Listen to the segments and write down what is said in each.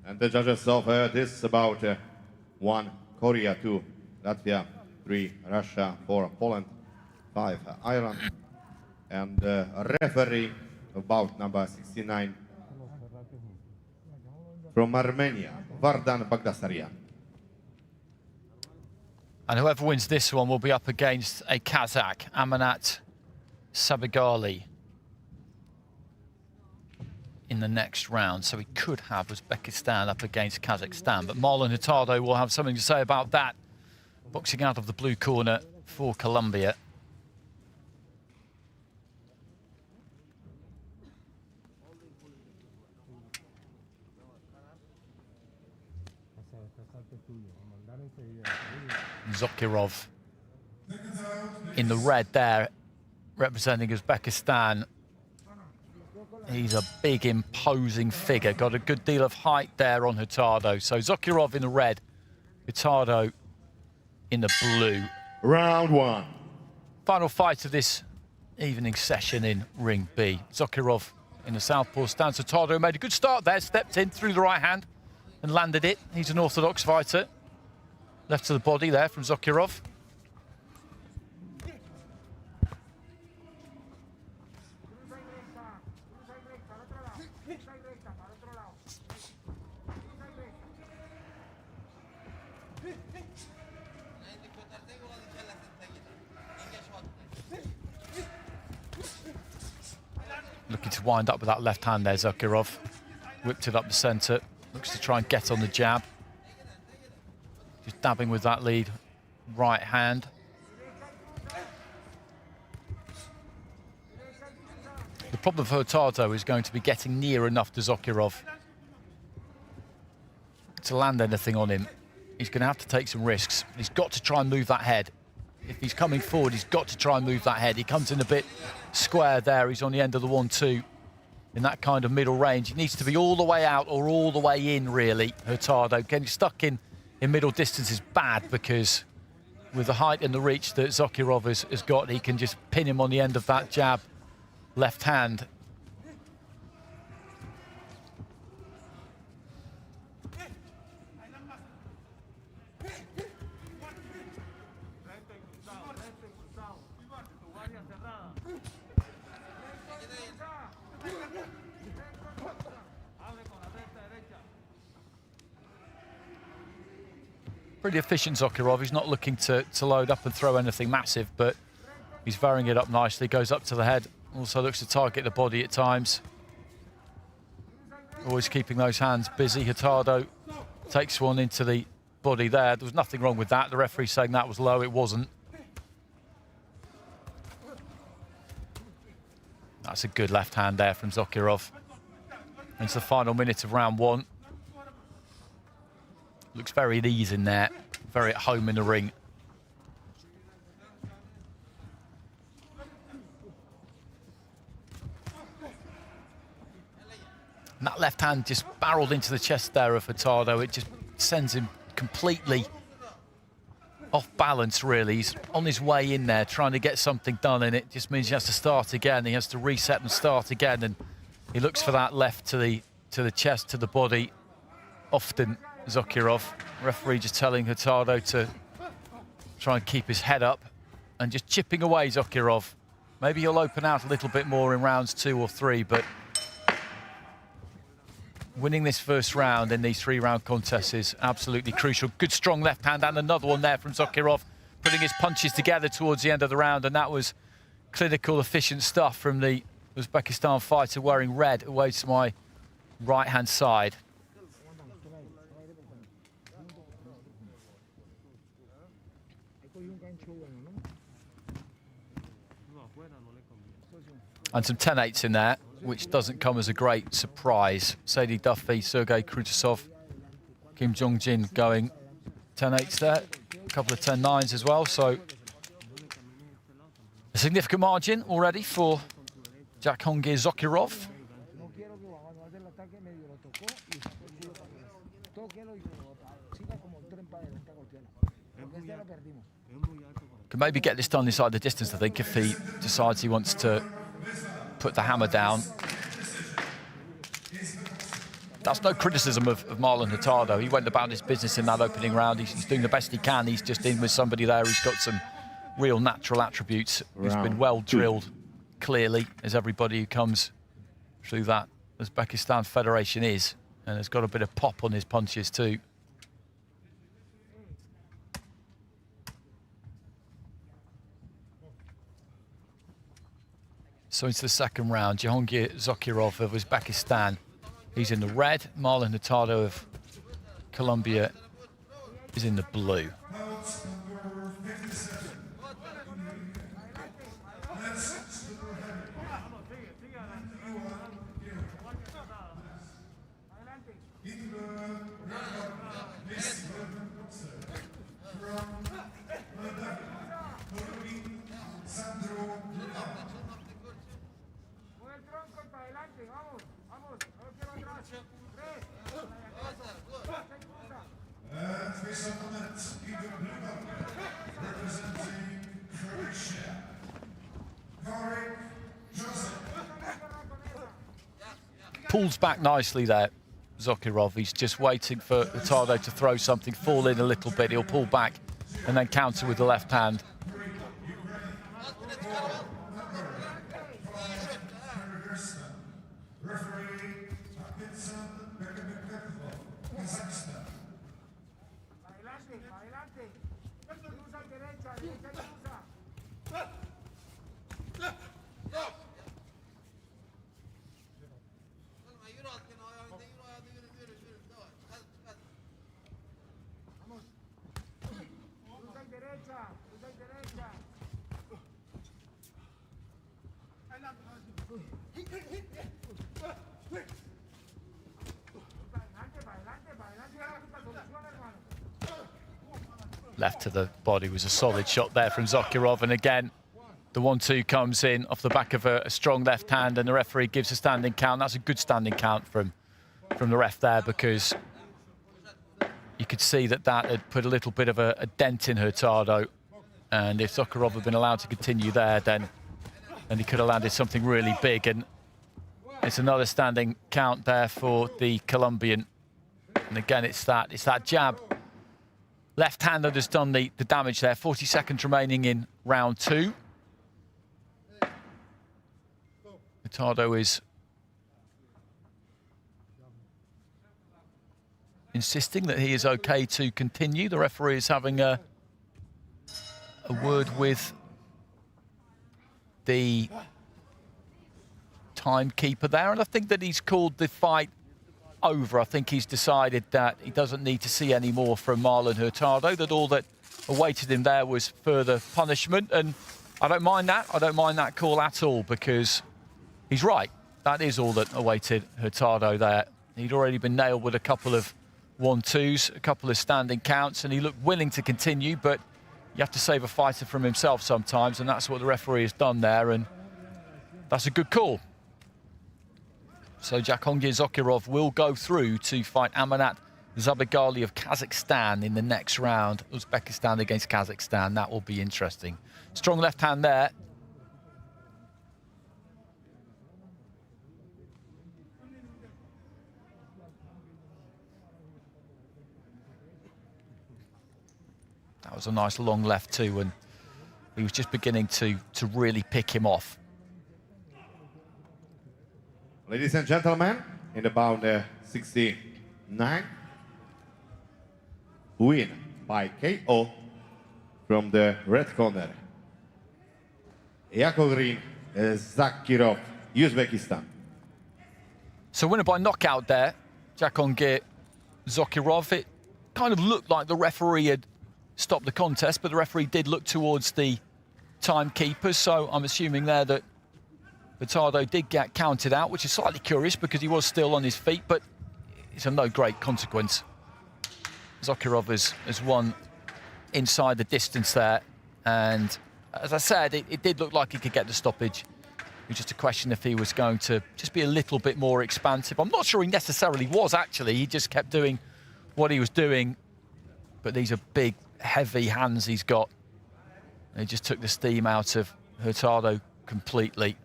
And the judges of this bout, 1 Korea, 2 Latvia, 3 Russia, 4 Poland, 5 Ireland, and referee of bout number 69 from Armenia, Vardan Bagdasaryan. And whoever wins this one will be up against a Kazakh, Amanat Sabigali, in the next round. So we could have Uzbekistan up against Kazakhstan. But Marlon Hurtado will have something to say about that. Boxing out of the blue corner for Colombia. Zokirov in the red there, representing Uzbekistan. He's a big, imposing figure. Got a good deal of height there on Hurtado. So Zokirov in the red, Hurtado in the blue. Round 1. Final fight of this evening session in Ring B. Zokirov in the southpaw stance. Hurtado made a good start there, stepped in through the right hand and landed it. He's an orthodox fighter. Left to the body there from Zokirov. Looking to wind up with that left hand there, Zokirov. Whipped it up the centre. Looks to try and get on the jab. Just dabbing with that lead right hand. The problem for Hurtado is going to be getting near enough to Zokirov to land anything on him. He's going to have to take some risks. He's got to try and move that head. If he's coming forward, he's got to try and move that head. He comes in a bit square there. He's on the end of the 1-2 in that kind of middle range. He needs to be all the way out or all the way in, really, Hurtado. Getting stuck in middle distance is bad, because with the height and the reach that Zokirov has got, he can just pin him on the end of that jab left hand. Pretty efficient Zokirov. He's not looking to load up and throw anything massive, but he's varying it up nicely. Goes up to the head. Also looks to target the body at times. Always keeping those hands busy. Hurtado takes one into the body there. There was nothing wrong with that. The referee saying that was low. It wasn't. That's a good left hand there from Zokirov. It's the final minute of round 1. Looks very at ease in there, very at home in the ring. And that left hand just barreled into the chest there of Hurtado. It just sends him completely off balance, really. He's on his way in there, trying to get something done, and it just means he has to start again. He has to reset and start again, and he looks for that left to the chest, to the body. Often Zokirov, referee just telling Hurtado to try and keep his head up and just chipping away Zokirov. Maybe he'll open out a little bit more in rounds 2 or 3, but winning this first round in these 3-round contests is absolutely crucial. Good strong left hand, and another one there from Zokirov, putting his punches together towards the end of the round, and that was clinical, efficient stuff from the Uzbekistan fighter wearing red away to my right-hand side. And some 10-8s in there, which doesn't come as a great surprise. Sadie Duffy, Sergei Krutasov, Kim Jong-jin going 10-8s there. A couple of 10-9s as well, so a significant margin already for Jakhongir Zokirov. Can maybe get this done inside the distance, I think, if he decides he wants to put the hammer down. that's no criticism of Marlon Hurtado. He went about his business in that opening round. He's doing the best he can. He's just in with somebody there who's got some real natural attributes, who's been well drilled, clearly, as everybody who comes through that Uzbekistan Federation is, and has got a bit of pop on his punches too. So into the second round, Jakhongir Zokirov of Uzbekistan. He's in the red. Marlon Hurtado of Colombia is in the blue. Pulls back nicely there, Zokirov. He's just waiting for Hurtado to throw something, fall in a little bit. He'll pull back and then counter with the left hand. Left to the body was a solid shot there from Zokirov, and again the 1-2 comes in off the back of a strong left hand, and the referee gives a standing count. That's a good standing count from the ref there, because you could see that had put a little bit of a dent in Hurtado, and if Zokirov had been allowed to continue there, then he could have landed something really big. And it's another standing count there for the Colombian, and again it's that jab left hand that has done the damage there. 40 seconds remaining in round 2. Hurtado is insisting that he is okay to continue. The referee is having a word with the timekeeper there, and I think that he's called the fight over. I think he's decided that he doesn't need to see any more from Marlon Hurtado, that all that awaited him there was further punishment, and I don't mind that. I don't mind that call at all, because he's right. That is all that awaited Hurtado there. He'd already been nailed with a couple of 1-2s, a couple of standing counts, and he looked willing to continue, but you have to save a fighter from himself sometimes, and that's what the referee has done there, and that's a good call. So Jakhongir Zokirov will go through to fight Amanat Zabegali of Kazakhstan in the next round. Uzbekistan against Kazakhstan. That will be interesting. Strong left hand there. That was a nice long left too, and he was just beginning to really pick him off. Ladies and gentlemen, in about 69, win by KO from the red corner, Jakhongir Zakhongir, Uzbekistan. So winner by knockout there, Jakhongir Zokirov. It kind of looked like the referee had stopped the contest, but the referee did look towards the timekeeper, so I'm assuming there that Hurtado did get counted out, which is slightly curious because he was still on his feet, but it's of no great consequence. Zokirov has won inside the distance there, and as I said, it did look like he could get the stoppage. It was just a question if he was going to just be a little bit more expansive. I'm not sure he necessarily was, actually. He just kept doing what he was doing, but these are big, heavy hands he's got. And he just took the steam out of Hurtado completely.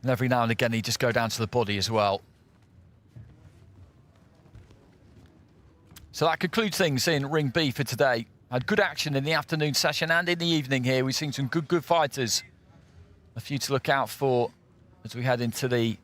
And every now and again, he'd just go down to the body as well. So that concludes things in Ring B for today. Had good action in the afternoon session and in the evening here. We've seen some good fighters. A few to look out for as we head into the